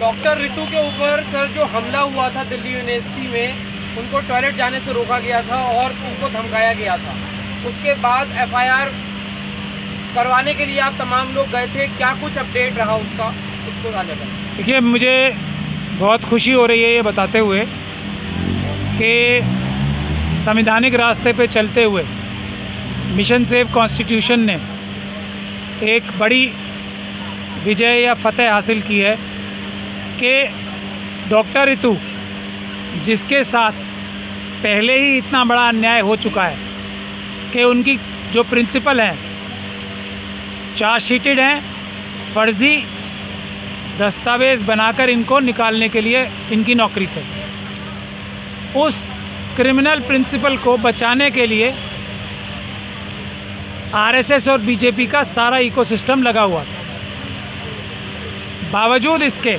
Doctor Ritu के ऊपर sir जो हमला हुआ था दिल्ली यूनिवर्सिटी में, उनको टॉयलेट जाने से रोका गया था और उनको धमकाया गया था। उसके बाद एफआईआर करवाने के लिए आप तमाम लोग गए थे, क्या कुछ अपडेट रहा उसका, उसको साझा करें। देखिए, मुझे बहुत खुशी हो रही है ये बताते हुए कि संवैधानिक रास्ते पे चलते हुए मिशन सेव कॉन्स्टिट्यूशन ने एक बड़ी विजय या फतेह हासिल की है कि डॉक्टर रितु, जिसके साथ पहले ही इतना बड़ा अन्याय हो चुका है कि उनकी जो प्रिंसिपल हैं चार्जशीटेड हैं, फर्जी दस्तावेज़ बनाकर इनको निकालने के लिए इनकी नौकरी से, उस क्रिमिनल प्रिंसिपल को बचाने के लिए आरएसएस और बीजेपी का सारा इकोसिस्टम लगा हुआ था। बावजूद इसके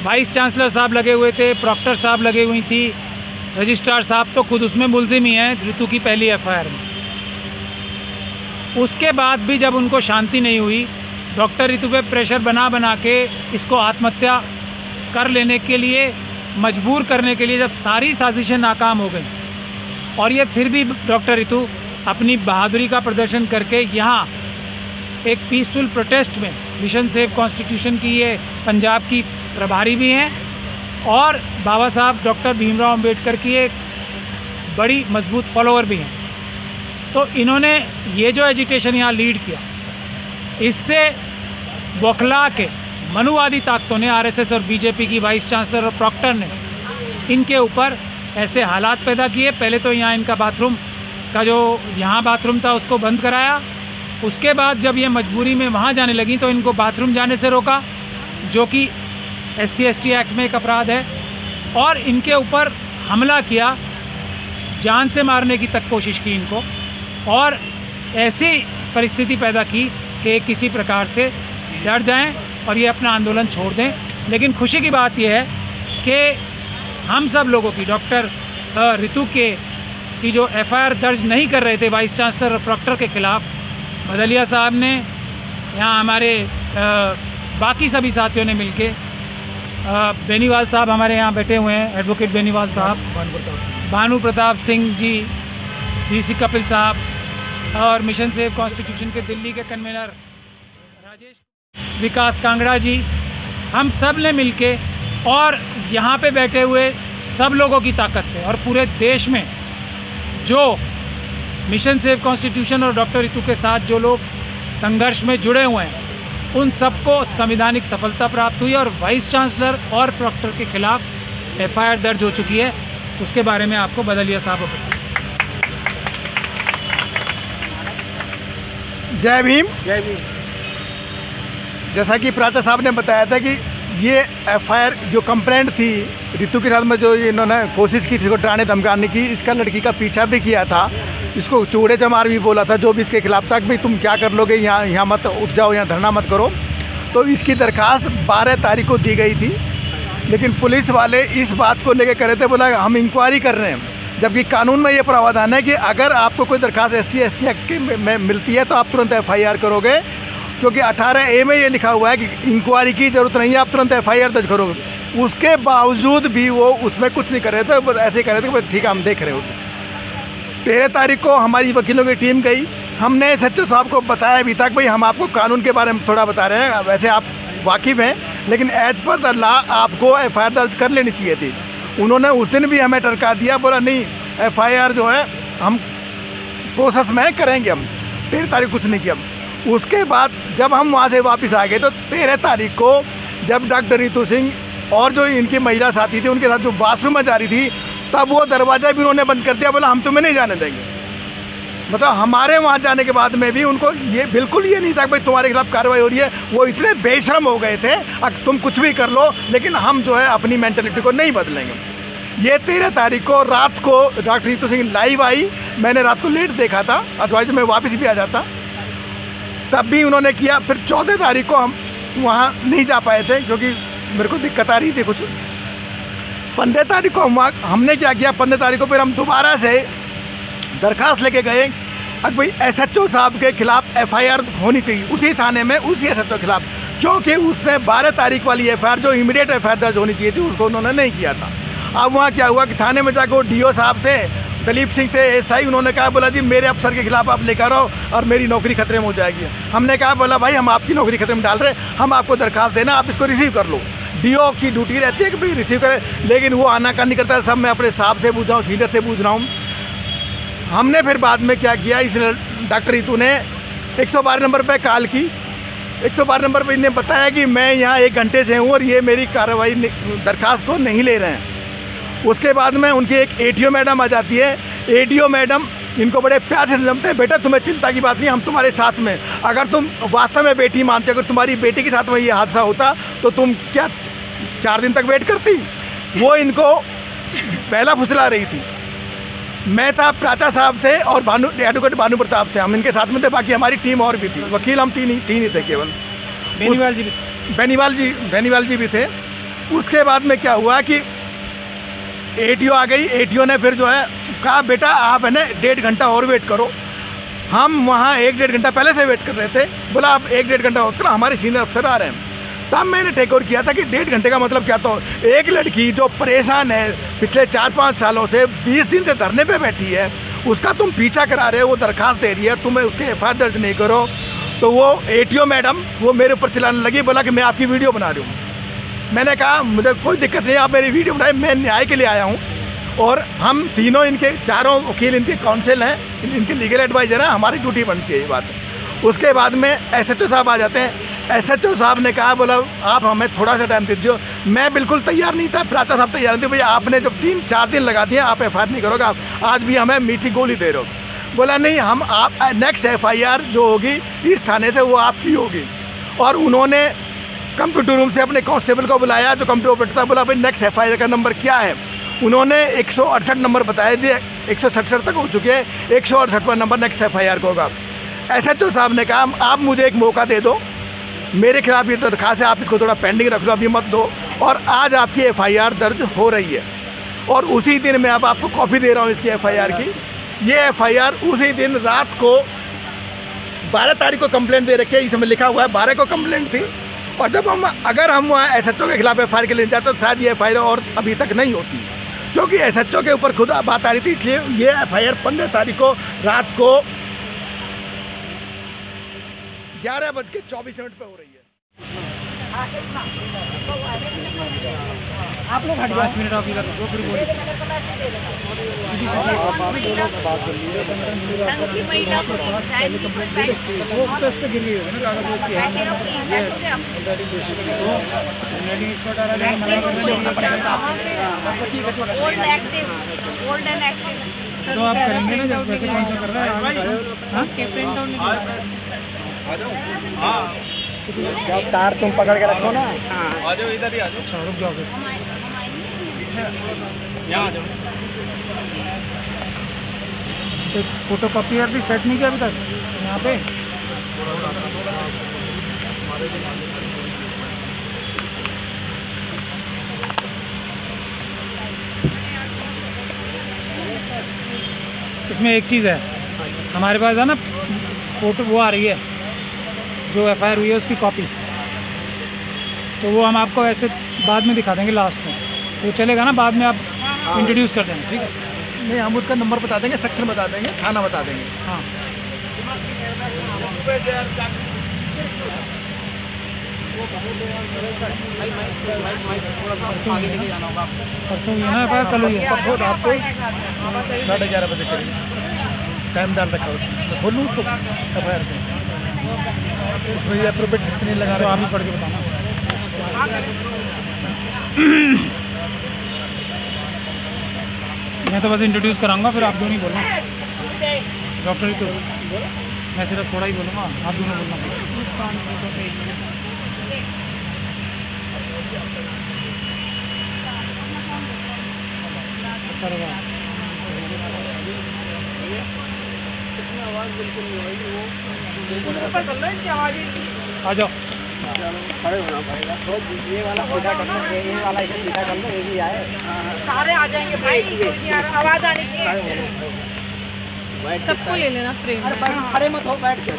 वाइस चांसलर साहब लगे हुए थे, प्रॉक्टर साहब लगे हुई थी, रजिस्ट्रार साहब तो खुद उसमें मुलजिम ही हैं रितु की पहली एफआईआर में। उसके बाद भी जब उनको शांति नहीं हुई, डॉक्टर रितु पे प्रेशर बना बना के इसको आत्महत्या कर लेने के लिए मजबूर करने के लिए जब सारी साजिशें नाकाम हो गई और ये फिर भी डॉक्टर रितु अपनी बहादुरी का प्रदर्शन करके यहाँ एक पीसफुल प्रोटेस्ट में मिशन सेव कॉन्स्टिट्यूशन की ये पंजाब की प्रभारी भी हैं और बाबा साहब डॉक्टर भीमराव अंबेडकर की एक बड़ी मजबूत फॉलोअर भी हैं। तो इन्होंने ये जो एजिटेशन यहाँ लीड किया, इससे बौखला के मनुवादी ताकतों ने, आरएसएस और बीजेपी की वाइस चांसलर और प्रॉक्टर ने इनके ऊपर ऐसे हालात पैदा किए। पहले तो यहाँ इनका बाथरूम का जो यहाँ बाथरूम था उसको बंद कराया, उसके बाद जब ये मजबूरी में वहाँ जाने लगी तो इनको बाथरूम जाने से रोका, जो कि SC/ST एक्ट में एक अपराध है, और इनके ऊपर हमला किया, जान से मारने की तक कोशिश की इनको, और ऐसी परिस्थिति पैदा की कि किसी प्रकार से डर जाएं और ये अपना आंदोलन छोड़ दें। लेकिन खुशी की बात यह है कि हम सब लोगों की, डॉक्टर रितु की जो एफआईआर दर्ज नहीं कर रहे थे वाइस चांसलर और प्रॉक्टर के ख़िलाफ़, भदलिया साहब ने, यहाँ हमारे बाकी सभी साथियों ने मिलके, बेनीवाल साहब हमारे यहाँ बैठे हुए हैं, एडवोकेट बेनीवाल साहब, भानु प्रताप सिंह जी, DC कपिल साहब और मिशन सेव कॉन्स्टिट्यूशन के दिल्ली के कन्वीनर राजेश विकास कांगड़ा जी, हम सब ने मिलके और यहाँ पे बैठे हुए सब लोगों की ताकत से और पूरे देश में जो मिशन सेव कॉन्स्टिट्यूशन और डॉक्टर रितु के साथ जो लोग संघर्ष में जुड़े हुए हैं, उन सबको संवैधानिक सफलता प्राप्त हुई और वाइस चांसलर और प्रॉक्टर के खिलाफ एफआईआर दर्ज हो चुकी है। उसके बारे में आपको बदलिया साहब बताएं। जय भीम। जय भीम। जैसा कि प्राचा साहब ने बताया था कि ये एफआईआर जो कंप्लेंट थी रितु के साथ में, जो इन्होंने कोशिश की थी इसको डराने धमकाने की, इसका लड़की का पीछा भी किया था, इसको चूड़े चमार भी बोला था, जो भी इसके खिलाफ था कि भाई तुम क्या कर लोगे, यहाँ मत उठ जाओ, यहाँ धरना मत करो। तो इसकी दरखास्त 12 तारीख को दी गई थी, लेकिन पुलिस वाले इस बात को लेकर कर रहे थे, बोला हम इंक्वायरी कर रहे हैं, जबकि कानून में ये प्रावधान है कि अगर आपको कोई दरखास्त SC/ST एक्ट में मिलती है तो आप तुरंत एफआईआर करोगे, क्योंकि 18A में ये लिखा हुआ है कि इंक्वायरी की ज़रूरत नहीं है, आप तुरंत एफआईआर दर्ज करोगे। उसके बावजूद भी वो उसमें कुछ नहीं कर रहे थे, बस ऐसे ही कर रहे थे कि ठीक है हम देख रहे हैं उसको। 13 तारीख को हमारी वकीलों की टीम गई, हमने SHO साहब को बताया भी था कि भाई हम आपको कानून के बारे में थोड़ा बता रहे हैं, वैसे आप वाकिफ़ हैं, लेकिन एज पर द लॉ आपको एफआईआर दर्ज कर लेनी चाहिए थी। उन्होंने उस दिन भी हमें टरका दिया, बोला नहीं एफआईआर जो है हम प्रोसेस में करेंगे, हम 13 तारीख कुछ नहीं किया। उसके बाद जब हम वहाँ से वापस आ गए तो 13 तारीख को जब डॉक्टर रितु सिंह और जो इनकी महिला साथी थी उनके साथ जो बाथरूम में जा रही थी, तब वो दरवाज़ा भी उन्होंने बंद कर दिया, बोला हम तुम्हें नहीं जाने देंगे। मतलब हमारे वहाँ जाने के बाद में भी उनको ये बिल्कुल ये नहीं था कि भाई तुम्हारे खिलाफ कार्रवाई हो रही है। वो इतने बेशर्म हो गए थे, तुम कुछ भी कर लो लेकिन हम जो है अपनी मेंटलिटी को नहीं बदलेंगे। ये 13 तारीख को रात को डॉक्टर रितु सिंह लाइव आई, मैंने रात को लेट देखा था, अदरवाइज मैं वापस भी आ जाता, तब भी उन्होंने किया। फिर 14 तारीख को हम वहाँ नहीं जा पाए थे क्योंकि मेरे को दिक्कत आ रही थी कुछ। 15 तारीख को हमने क्या किया, 15 तारीख को फिर हम दोबारा से दरखास्त लेके गए, अब भाई SHO साहब के खिलाफ एफआईआर होनी चाहिए उसी थाने में, उसी SHO के खिलाफ। क्योंकि उसने 12 तारीख वाली एफआईआर जो इमीडिएट एफआईआर दर्ज होनी चाहिए थी उसको उन्होंने नहीं किया था। अब वहाँ क्या हुआ कि थाने में जाकर डीओ साहब थे, दलीप सिंह थे, एसआई, उन्होंने कहा बोला जी मेरे अफसर के खिलाफ आप लेकर आओ और मेरी नौकरी खतरे में हो जाएगी। हमने कहा बोला भाई हम आपकी नौकरी खतरे में डाल रहे, हम आपको दरखास्त देना, आप इसको रिसीव कर लो। डीओ की ड्यूटी रहती है कि भाई रिसीव करे, लेकिन वो आनाकानी करता है। सब मैं अपने साहब से पूछ रहा हूँ, सीनियर से पूछ रहा हूँ। हमने फिर बाद में क्या किया, इस डॉक्टर रितु ने 112 नंबर पर कॉल की। 112 नंबर पर इन्हें बताया कि मैं यहाँ 1 घंटे से हूँ और ये मेरी कार्रवाई दरखास्त को नहीं ले रहे हैं। उसके बाद में उनकी एक एडीओ मैडम आ जाती है। एडीओ मैडम इनको बड़े प्यार से समझते हैं, बेटा तुम्हें चिंता की बात नहीं, हम तुम्हारे साथ में, अगर तुम वास्तव में बेटी मानते, अगर तुम्हारी बेटी के साथ में ये हादसा होता तो तुम क्या 4 दिन तक वेट करती। वो इनको पहला फुसला रही थी। मैं था, प्राचा साहब थे और एडवोकेट भानु प्रताप थे, हम इनके साथ में थे। बाकी हमारी टीम और भी थी, वकील हम तीन ही थे केवल। बेनीवाल जी भी थे। उसके बाद में क्या हुआ कि एटीओ आ गई। एटीओ ने फिर जो है कहा बेटा आप है ना 1.5 घंटा और वेट करो। हम वहाँ 1-1.5 घंटा पहले से वेट कर रहे थे। बोला आप 1-1.5 घंटा वेट करो, हमारे सीनियर अफसर आ रहे हैं। तब मैंने टेक ओवर किया था कि 1.5 घंटे का मतलब क्या। तो एक लड़की जो परेशान है पिछले 4-5 सालों से, 20 दिन से धरने पे बैठी है, उसका तुम पीछा करा रहे हो, वो दरखास्त दे रही है, तुम्हें उसके एफआईआर दर्ज नहीं करो। तो वो एटीओ मैडम वो मेरे ऊपर चिल्लाने लगी, बोला कि मैं आपकी वीडियो बना रही हूँ। मैंने कहा मुझे कोई दिक्कत नहीं, आप मेरी वीडियो बनाए, मैं न्याय के लिए आया हूँ। और हम तीनों इनके चारों वकील इनके काउंसिल हैं, इनके लीगल एडवाइज़र हैं, हमारी ड्यूटी बनती है ये बात। उसके बाद में एसएचओ साहब आ जाते हैं। एसएचओ साहब ने कहा बोला आप हमें थोड़ा सा टाइम दीजिए। मैं बिल्कुल तैयार नहीं था, प्राचा साहब तैयार नहीं थे। भैया आपने जब 3-4 दिन लगा दिए, आप एफआईआर नहीं करोगे, आप आज भी हमें मीठी गोली दे रहे हो। बोला नहीं, हम आप नेक्स्ट एफआईआर जो होगी इस थाने से वो आपकी होगी। और उन्होंने कंप्यूटर रूम से अपने कांस्टेबल को बुलाया जो कंप्यूटर ऑपरेटर था। बोला भाई नेक्स्ट एफआईआर का नंबर क्या है। उन्होंने 168 नंबर बताया जी, 167 तक हो चुके हैं, 168वां नंबर नेक्स्ट एफआईआर का होगा। एसएचओ साहब ने कहा आप मुझे एक मौका दे दो, मेरे खिलाफ ये दरखास्त है, आप इसको थोड़ा पेंडिंग रख लो, अभी मत दो। और आज आपकी एफआईआर दर्ज हो रही है और उसी दिन मैं अब आपको कॉपी दे रहा हूँ इसकी एफआईआर की। ये एफआईआर उसी दिन रात को 12 तारीख को कंप्लेंट दे रखी है, इसमें लिखा हुआ है 12 को कंप्लेंट थी। और जब अगर हम वहाँ एसएचओ के खिलाफ एफआईआर के लिए जाते तो शायद ये एफआईआर और अभी तक नहीं होती, क्योंकि एसएचओ के ऊपर खुद बात आ रही थी। इसलिए ये एफआईआर 15 तारीख को रात को 11:24 पे हो रही है। आप लोग 5 मिनट आप इधर रुको, फिर बोलिए। वो तो इससे गिर गई होगी ना कागज उसकी है। तो आप करेंगे ना जब वैसे कौन सा कर रहा है। तार तुम पकड़ के रखो ना। आ जाओ इधर ही आ जाओ। अच्छा रुक जाओ फिर। यहाँ आ जाओ। तो फोटो कॉपीयर भी सेट नहीं किया अभी तक यहाँ पे। इसमें एक चीज़ है, हमारे पास है ना फोटो वो आ रही है जो एफआईआर हुई है उसकी कॉपी, तो वो हम आपको ऐसे बाद में दिखा देंगे लास्ट में, वो चलेगा ना, बाद में आप इंट्रोड्यूस कर देंगे, ठीक है। नहीं हम उसका नंबर बता देंगे, सेक्शन बता देंगे, थाना बता देंगे। हाँ परसों हुई है ना एफआईआर, कल हुई है। परसों रात को 11:30 बजे करीब टाइम डाल रखा है उसमें। मैं खोल लूँ उसको एफआईआर को, उसमें ये अप्रोप्रिएट सेक्शन नहीं लगा तो रहा। आप ही पढ़ के बताना। मैं तो बस इंट्रोड्यूस कराऊंगा, फिर आप दोनों ही बोलना। डॉक्टर ही तो, मैं सिर्फ थोड़ा ही बोलूँगा, आप दोनों बोलना। आ जाओ। खड़े होना पड़ेगा। तो ये वाला सीधा कर लो, ये वाला इसे सीधा कर लो, ये भी आए। सारे आ जाएंगे भाई, आवाज आनी चाहिए। सबको ले लेना फ्रेम में। खड़े मत हो, बैठ के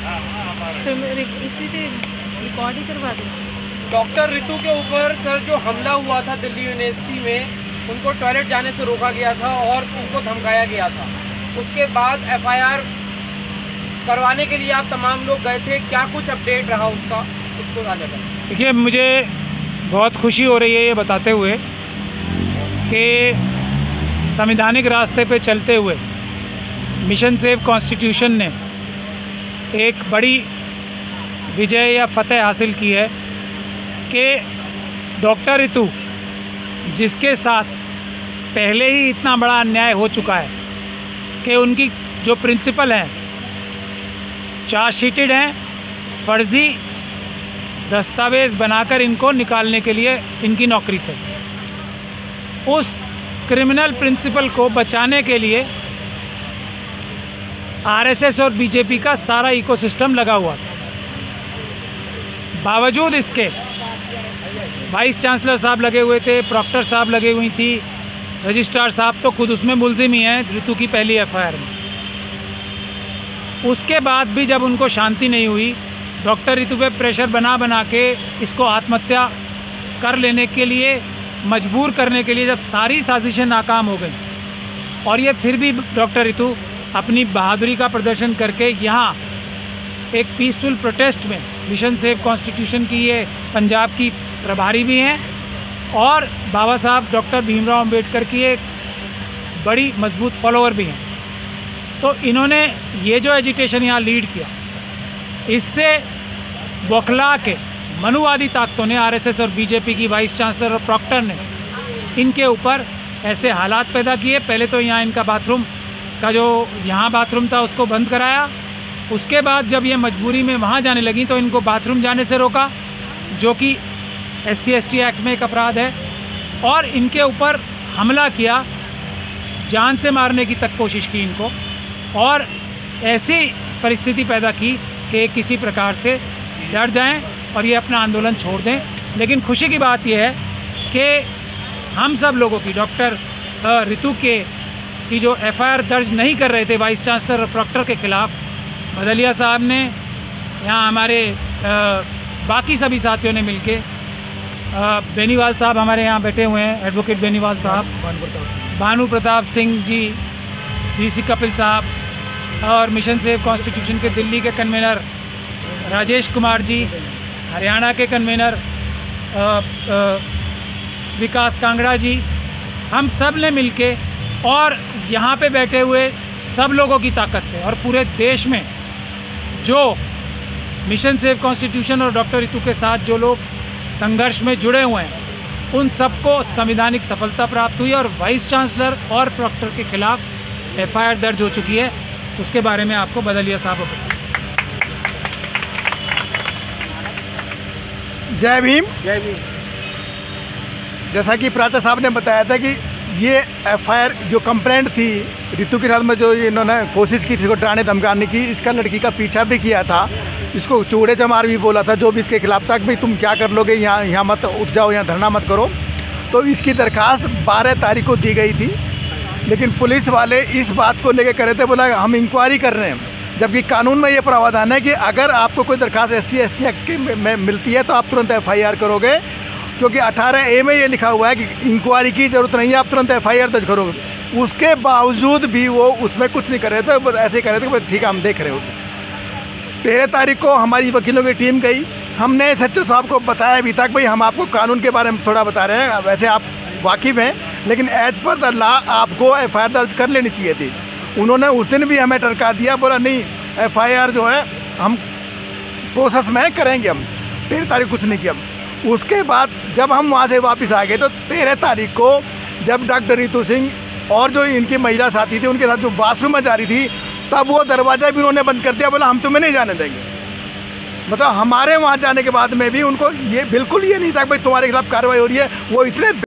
इसी से रिकॉर्ड ही करवा दो। डॉक्टर रितु के ऊपर सर जो हमला हुआ था दिल्ली यूनिवर्सिटी में, उनको टॉयलेट जाने से रोका गया था और उनको धमकाया गया था। उसके बाद एफआईआर करवाने के लिए आप तमाम लोग गए थे, क्या कुछ अपडेट रहा उसका, उसको साझा करें। देखिए, मुझे बहुत खुशी हो रही है ये बताते हुए कि संवैधानिक रास्ते पे चलते हुए मिशन सेव कॉन्स्टिट्यूशन ने एक बड़ी विजय या फतेह हासिल की है कि डॉक्टर रितु, जिसके साथ पहले ही इतना बड़ा अन्याय हो चुका है कि उनकी जो प्रिंसिपल हैं चार्जशीटेड हैं, फर्जी दस्तावेज़ बनाकर इनको निकालने के लिए इनकी नौकरी से, उस क्रिमिनल प्रिंसिपल को बचाने के लिए आरएसएस और बीजेपी का सारा इकोसिस्टम लगा हुआ था। बावजूद इसके वाइस चांसलर साहब लगे हुए थे, प्रॉक्टर साहब लगे हुई थी, रजिस्ट्रार साहब तो खुद उसमें मुलजिम ही हैं रितु की पहली एफआईआर में। उसके बाद भी जब उनको शांति नहीं हुई, डॉक्टर रितु पे प्रेशर बना बना के इसको आत्महत्या कर लेने के लिए मजबूर करने के लिए जब सारी साजिशें नाकाम हो गई और ये फिर भी डॉक्टर रितु अपनी बहादुरी का प्रदर्शन करके यहाँ एक पीसफुल प्रोटेस्ट में मिशन सेव कॉन्स्टिट्यूशन की ये पंजाब की प्रभारी भी हैं और बाबा साहब डॉक्टर भीमराव अंबेडकर की एक बड़ी मजबूत फॉलोअर भी हैं। तो इन्होंने ये जो एजिटेशन यहाँ लीड किया, इससे बौखला के मनुवादी ताकतों ने, आरएसएस और बीजेपी की वाइस चांसलर और प्रॉक्टर ने इनके ऊपर ऐसे हालात पैदा किए। पहले तो यहाँ इनका बाथरूम का जो यहाँ बाथरूम था उसको बंद कराया, उसके बाद जब ये मजबूरी में वहाँ जाने लगी तो इनको बाथरूम जाने से रोका, जो कि SC/ST एक्ट में एक अपराध है, और इनके ऊपर हमला किया, जान से मारने की तक कोशिश की इनको, और ऐसी परिस्थिति पैदा की कि किसी प्रकार से डर जाएं और ये अपना आंदोलन छोड़ दें। लेकिन खुशी की बात यह है कि हम सब लोगों की, डॉक्टर रितु की जो एफआईआर दर्ज नहीं कर रहे थे वाइस चांसलर और प्रॉक्टर के ख़िलाफ़, भदलिया साहब ने, यहाँ हमारे बाकी सभी साथियों ने मिलके, बेनीवाल साहब हमारे यहाँ बैठे हुए हैं, एडवोकेट बेनीवाल साहब, भानु प्रताप सिंह जी, DC कपिल साहब, और मिशन सेव कॉन्स्टिट्यूशन के दिल्ली के कन्वेनर राजेश कुमार जी, हरियाणा के कन्वेनर विकास कांगड़ा जी, हम सब ने मिलके और यहाँ पे बैठे हुए सब लोगों की ताकत से और पूरे देश में जो मिशन सेव कॉन्स्टिट्यूशन और डॉक्टर रितु के साथ जो लोग संघर्ष में जुड़े हुए हैं, उन सबको संवैधानिक सफलता प्राप्त हुई और वाइस चांसलर और प्रॉक्टर के खिलाफ एफआईआर दर्ज हो चुकी है। उसके बारे में आपको बदलिया साहब बताएं। जय भीम। जय भीम। जैसा कि प्राचा साहब ने बताया था कि ये एफआईआर जो कंप्लेंट थी रितु के साथ में, जो इन्होंने कोशिश की थी इसको डराने धमकाने की, इसका लड़की का पीछा भी किया था, इसको चूड़े चमार भी बोला था, जो भी इसके खिलाफ था कि भाई तुम क्या कर लोगे, यहाँ मत उठ जाओ, यहाँ धरना मत करो। तो इसकी दरखास्त 12 तारीख को दी गई थी, लेकिन पुलिस वाले इस बात को लेकर करे थे, बोला हम इंक्वायरी कर रहे हैं, जबकि कानून में ये प्रावधान है कि अगर आपको कोई दरखास्त SC/ST एक्ट में मिलती है तो आप तुरंत FIR करोगे, क्योंकि 18A में ये लिखा हुआ है कि इंक्वायरी की ज़रूरत नहीं है, आप तुरंत FIR दर्ज करोगे। उसके बावजूद भी वो उसमें कुछ नहीं कर रहे थे, बस ऐसे ही कर रहे थे कि ठीक है हम देख रहे हैं उसको। 13 तारीख को हमारी वकीलों की टीम गई, हमने SHO साहब को बताया भी था कि भाई हम आपको कानून के बारे में थोड़ा बता रहे हैं, वैसे आप वाकिफ़ हैं, लेकिन एज पर द लॉ आपको FIR दर्ज कर लेनी चाहिए थी। उन्होंने उस दिन भी हमें टरका दिया, बोला नहीं FIR जो है हम प्रोसेस में करेंगे। हम 13 तारीख कुछ नहीं किया। उसके बाद जब हम वहाँ से वापस आ गए तो 13 तारीख को जब डॉक्टर रितु सिंह और जो इनकी महिला साथी थी उनके साथ जो बाथरूम में जा रही थी, तब वो दरवाज़ा भी उन्होंने बंद कर दिया, बोला हम तुम्हें नहीं जाने देंगे। मतलब हमारे वहाँ जाने के बाद में भी उनको ये बिल्कुल ये नहीं था कि भाई तुम्हारे खिलाफ कार्रवाई हो रही है। वो इतने